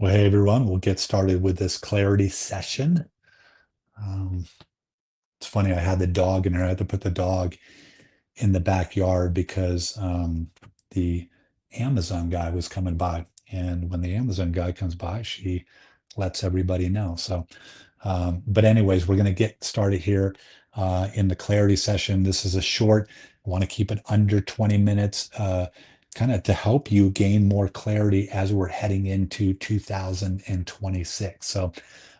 Well, hey everyone, we'll get started with this clarity session. Um, it's funny, I had the dog in there. I had to put the dog in the backyard because the Amazon guy was coming by. And when the Amazon guy comes by, she lets everybody know. But anyways, we're going to get started here in the clarity session. This is a short, I want to keep it under 20 minutes, kind of to help you gain more clarity as we're heading into 2026.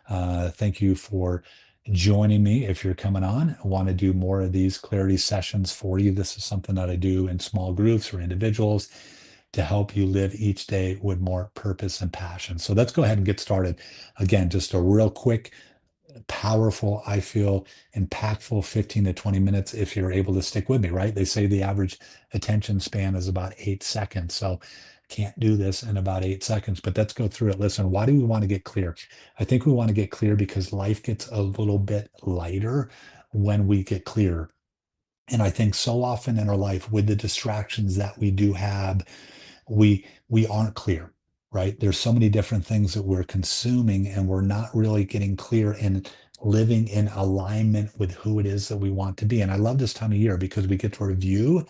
Thank you for joining me. If you're coming on, I want to do more of these clarity sessions for you. This is something that I do in small groups or individuals to help you live each day with more purpose and passion. So let's go ahead and get started. Again, just a real quick, powerful, I feel impactful 15 to 20 minutes if you're able to stick with me, right? They say the average attention span is about 8 seconds. So can't do this in about 8 seconds, but let's go through it. Listen, why do we want to get clear? I think we want to get clear because life gets a little bit lighter when we get clear. And I think so often in our life with the distractions that we do have, we aren't clear, right? There's so many different things that we're consuming and we're not really getting clear and living in alignment with who it is that we want to be. And I love this time of year because we get to review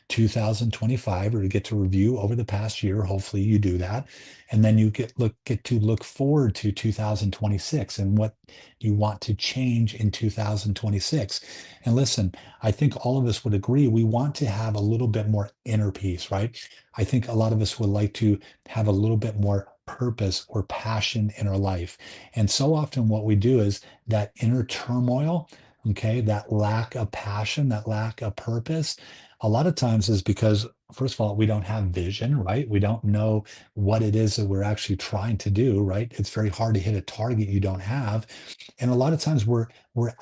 2025, or to get to review over the past year. Hopefully you do that. And then you get to look forward to 2026 and what you want to change in 2026. And listen, I think all of us would agree we want to have a little bit more inner peace, right? I think a lot of us would like to have a little bit more purpose or passion in our life. And so often what we do is that inner turmoil, okay, that lack of passion, that lack of purpose, a lot of times is because, first of all, we don't have vision, right? We don't know what it is that we're actually trying to do, right? It's very hard to hit a target you don't have. And a lot of times we're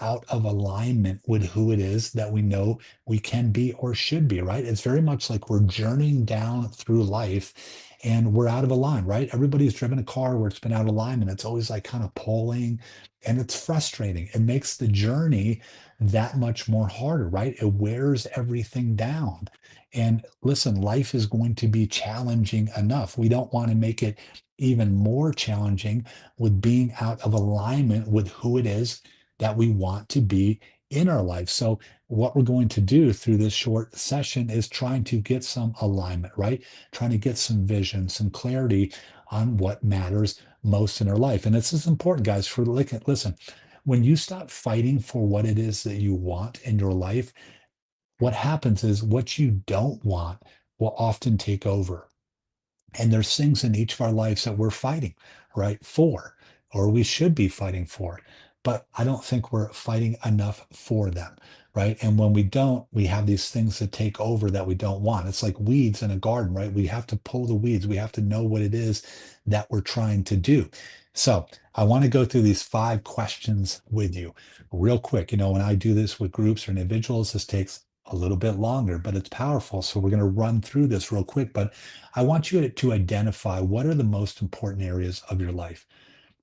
out of alignment with who it is that we know we can be or should be, right? It's very much like we're journeying down through life and we're out of alignment, right? Everybody's driven a car where it's been out of alignment. It's always like kind of pulling and it's frustrating. It makes the journey that much more harder, right? It wears everything down. And listen, life is going to be challenging enough. We don't want to make it even more challenging with being out of alignment with who it is that we want to be in our life. So, what we're going to do through this short session is trying to get some alignment, right? Trying to get some vision, some clarity on what matters most in our life. And this is important, guys, for listen, when you stop fighting for what it is that you want in your life, what happens is what you don't want will often take over. And there's things in each of our lives that we're fighting, right, for, or we should be fighting for. But I don't think we're fighting enough for them, right? And when we don't, we have these things that take over that we don't want. It's like weeds in a garden, right? We have to pull the weeds. We have to know what it is that we're trying to do. So I want to go through these 5 questions with you real quick. When I do this with groups or individuals, this takes a little bit longer, but it's powerful. So we're going to run through this real quick. But I want you to identify what are the most important areas of your life.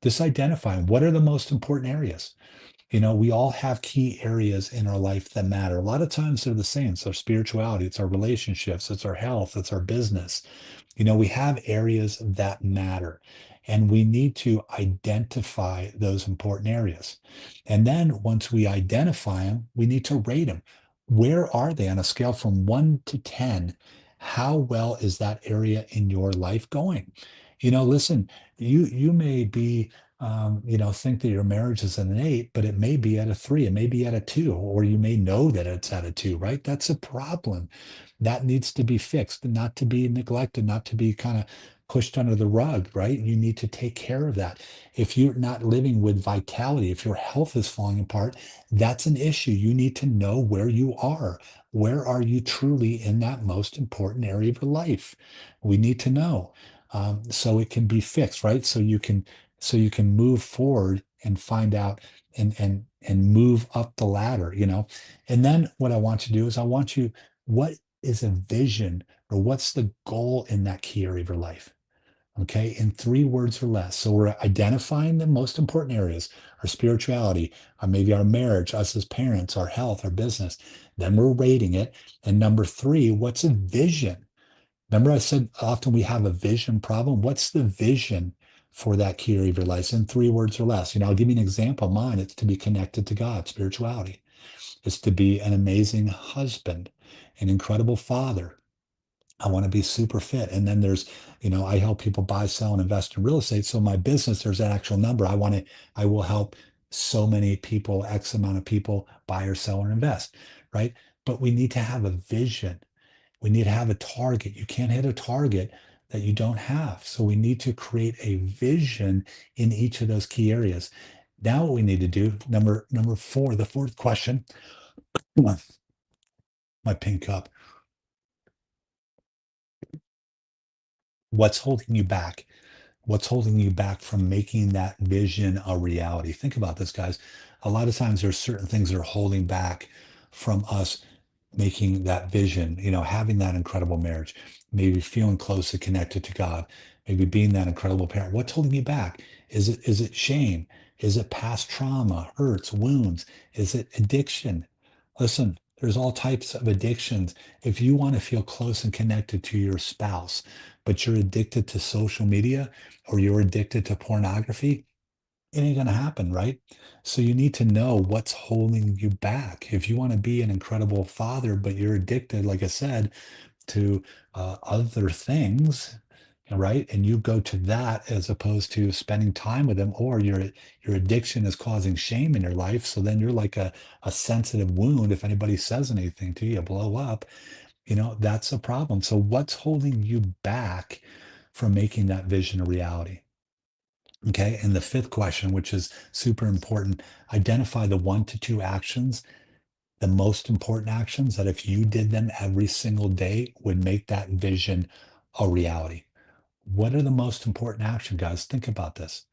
Just identifying what are the most important areas. We all have key areas in our life that matter. A lot of times they're the same. It's our spirituality, it's our relationships, it's our health, it's our business. We have areas that matter, and we need to identify those important areas. And then once we identify them, we need to rate them. Where are they on a scale from 1 to 10? How well is that area in your life going? Listen, you may be think that your marriage is at an 8, but it may be at a 3, it may be at a 2, or you may know that it's at a 2, right? That's a problem that needs to be fixed, not to be neglected, not to be kind of pushed under the rug, right? You need to take care of that. If you're not living with vitality, if your health is falling apart, that's an issue. You need to know where you are. Where are you truly in that most important area of your life? We need to know, so it can be fixed, right? So you can move forward and find out and move up the ladder. And then what I want you to do is what is a vision, or what's the goal in that key area of your life? Okay, in 3 words or less. So we're identifying the most important areas: our spirituality, or maybe our marriage, us as parents, our health, our business. Then we're rating it. And number 3, what's a vision? Remember, I said often we have a vision problem. What's the vision for that key area of your life in 3 words or less. I'll give you an example of mine. It's to be connected to God, spirituality. It's to be an amazing husband, an incredible father. I want to be super fit. And then I help people buy, sell, and invest in real estate. So my business, there's that actual number. I will help so many people, X amount of people buy or sell or invest, right? But we need to have a vision. We need to have a target. You can't hit a target that you don't have. So we need to create a vision in each of those key areas. Now what we need to do, number four, the fourth question, come on, my pink cup. What's holding you back? What's holding you back from making that vision a reality? Think about this, guys. A lot of times there's certain things that are holding back from us making that vision, having that incredible marriage, maybe feeling close and connected to God, maybe being that incredible parent. What's holding you back? Is it shame? Is it past trauma, hurts, wounds? Is it addiction? Listen, there's all types of addictions. If you want to feel close and connected to your spouse, but you're addicted to social media or you're addicted to pornography, it ain't going to happen, right? So you need to know what's holding you back. If you want to be an incredible father, but you're addicted, like I said, to other things, right? And you go to that as opposed to spending time with them, or your addiction is causing shame in your life. So then you're like a sensitive wound. If anybody says anything to you, blow up. That's a problem. So what's holding you back from making that vision a reality? Okay. And the fifth question, which is super important, identify the 1 to 2 actions, the most important actions that if you did them every single day would make that vision a reality. What are the most important action, guys? Think about this.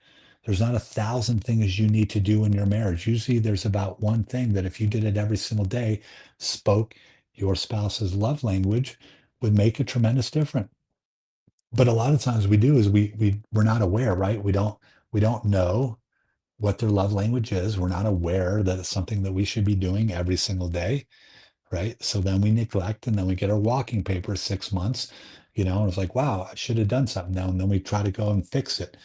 There's not 1,000 things you need to do in your marriage. Usually there's about one thing that if you did it every single day, spoke your spouse's love language, would make a tremendous difference. But a lot of times we do is we're not aware, right? We don't know what their love language is. We're not aware that it's something that we should be doing every single day, right? So then we neglect and then we get our walking paper 6 months, and it's like, wow, I should have done something now. And then we try to go and fix it.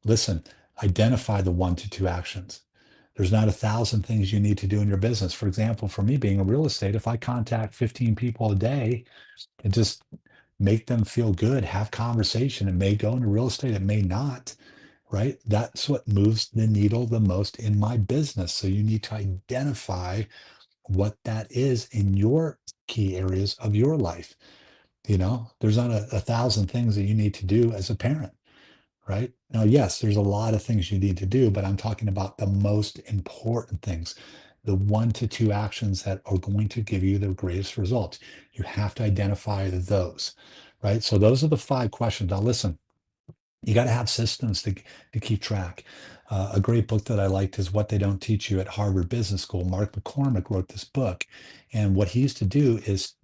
Listen, identify the 1 to 2 actions. There's not 1,000 things you need to do in your business. For example, for me being a real estate, if I contact 15 people a day and just make them feel good, have conversation, it may go into real estate, it may not, right? That's what moves the needle the most in my business. So you need to identify what that is in your key areas of your life. There's not 1,000 things that you need to do as a parent, right? Now, yes, there's a lot of things you need to do, but I'm talking about the most important things, the 1 to 2 actions that are going to give you the greatest results. You have to identify those, right? So those are the 5 questions. Now, listen, you got to have systems to keep track. A great book that I liked is What They Don't Teach You at Harvard Business School. Mark McCormick wrote this book, and what he used to do is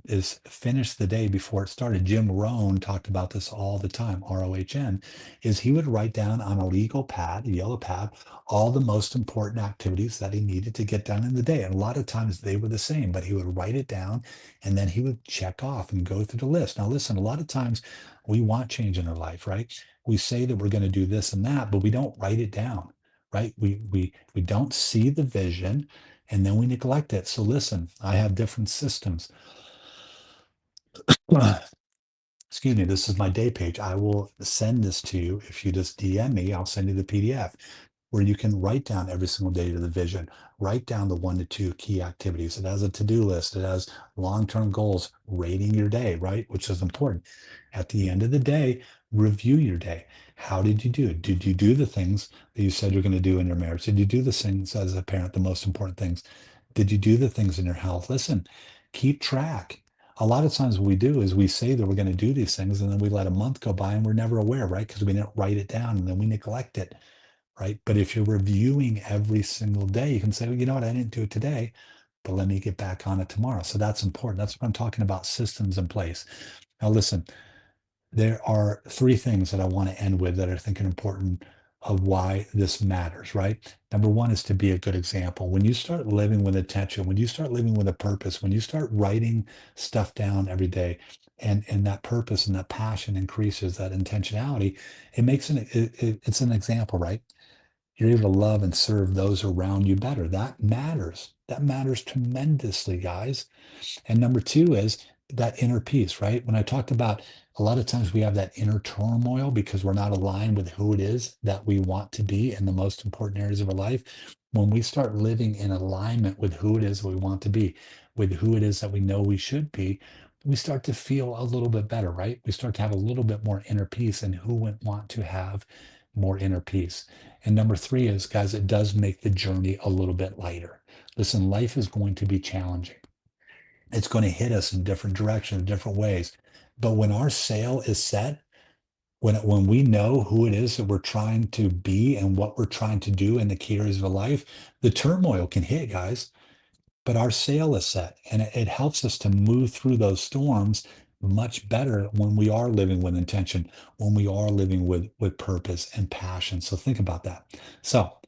finish the day before it started. Jim Rohn talked about this all the time. ROHN is he would write down on a legal pad, a yellow pad, all the most important activities that he needed to get done in the day. And a lot of times they were the same, but he would write it down and then he would check off and go through the list. Now, listen, a lot of times we want change in our life, right? We say that we're going to do this and that, but we don't write it down, right? We don't see the vision and then we neglect it. So listen, I have different systems. Excuse me, this is my day page. I will send this to you. If you just DM me, I'll send you the PDF where you can write down every single day to the vision, write down the 1 to 2 key activities. It has a to-do list. It has long-term goals, rating your day, right? Which is important. At the end of the day, review your day. How did you do? Did you do the things that you said you're going to do in your marriage? Did you do the things as a parent, the most important things? Did you do the things in your health? Listen, keep track. A lot of times what we do is we say that we're going to do these things and then we let a month go by and we're never aware, right? Because we didn't write it down and then we neglect it, right? But if you're reviewing every single day, you can say, well, you know what, I didn't do it today, but let me get back on it tomorrow. So that's important. That's what I'm talking about, systems in place. Now, listen, there are 3 things that I want to end with that I think are important of why this matters, right? Number 1 is to be a good example. When you start living with intention, when you start living with a purpose, when you start writing stuff down every day, and that purpose and that passion increases, that intentionality, it makes it's an example, right? You're able to love and serve those around you better. That matters. That matters tremendously, guys. And number two is that inner peace, right? When I talked about a lot of times we have that inner turmoil because we're not aligned with who it is that we want to be in the most important areas of our life. When we start living in alignment with who it is we want to be, with who it is that we know we should be, we start to feel a little bit better, right? We start to have a little bit more inner peace, and who wouldn't want to have more inner peace? And number three is, guys, it does make the journey a little bit lighter. Listen, life is going to be challenging. It's going to hit us in different directions, different ways. But when our sail is set, when we know who it is that we're trying to be and what we're trying to do in the key areas of life, the turmoil can hit, guys. But our sail is set, and it helps us to move through those storms much better when we are living with intention, when we are living with purpose and passion. So think about that. So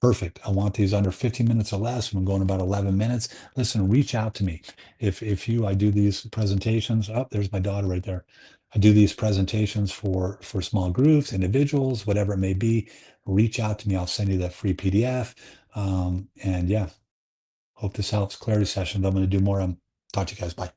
perfect. I want these under 15 minutes or less. I'm going about 11 minutes. Listen, reach out to me. I do these presentations. Oh, there's my daughter right there. I do these presentations for small groups, individuals, whatever it may be. Reach out to me. I'll send you that free PDF. And yeah, hope this helps. Clarity sessions. I'm going to do more. Talk to you guys. Bye.